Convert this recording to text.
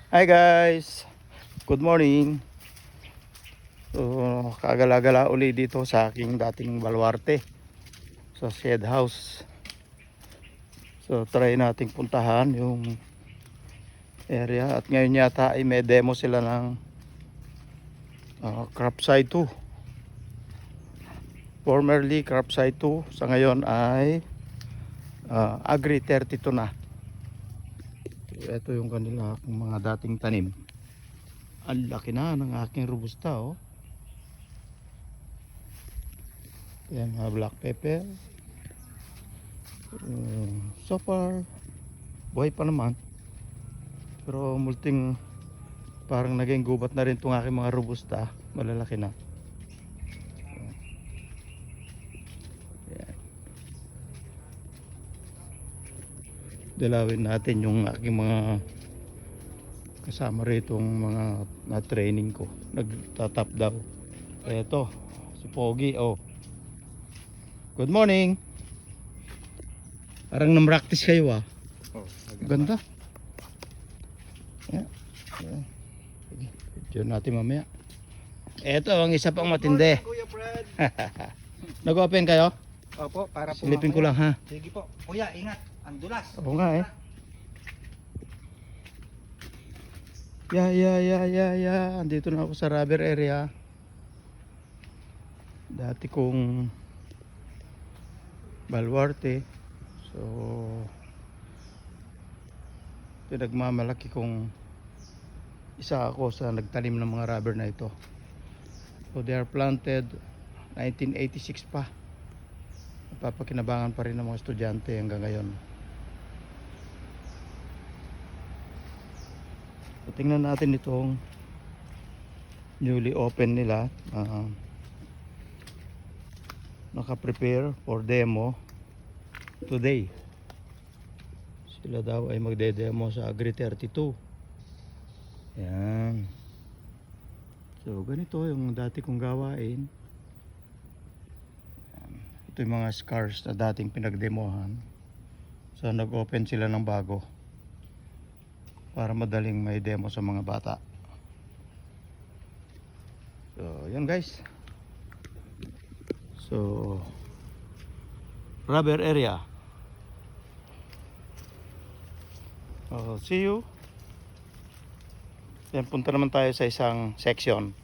Hi guys, good morning. So, kagala-gala uli dito sa aking dating baluarte sa shed house. So, try nating puntahan yung area at ngayon yata ay may demo sila ng crop site 2. Formerly crop site 2, sa ngayon ay Agri 32 na. So, ito yung kanila mga dating tanim. Ang laki na ng aking robusta, oh. Yan, black pepper. So far buhay pa naman, pero multing parang naging gubat na rin itong aking mga robusta. Malalaki na. Yan. Dalawin natin yung aking mga kasama rito, mga na training ko, nagtatap daw. Eto si Pogi, oh. Good morning. Parang namractice kayo, ah. Ganda. Yeah. Yeah. Sige, video natin mamaya. Eto ang isa pang matindi. Kuya Fred. Nag-open kayo? Opo, para po. Silipin ko lang, ha. Sige po. Kuya, ingat. Ang dulas. Oo nga, eh. Andito na ako sa rubber area. Dati kong baluarte. So, pinagmamalaki kong isa ako sa nagtanim ng mga rubber na ito. So, they are planted 1986 pa. Napapakinabangan pa rin ng mga estudyante hanggang ngayon. So, tingnan natin itong newly open nila. Naka-prepare for demo today. Sila daw ay magde-demo sa Agri 32. Yan. So, ganito yung dati kong gawain. Yan. Ito yung mga scars na dating pinagdemohan. So, nag-open sila ng bago para madaling may demo sa mga bata. So, yun guys. So, rubber area. See you. Then punta naman tayo sa isang section.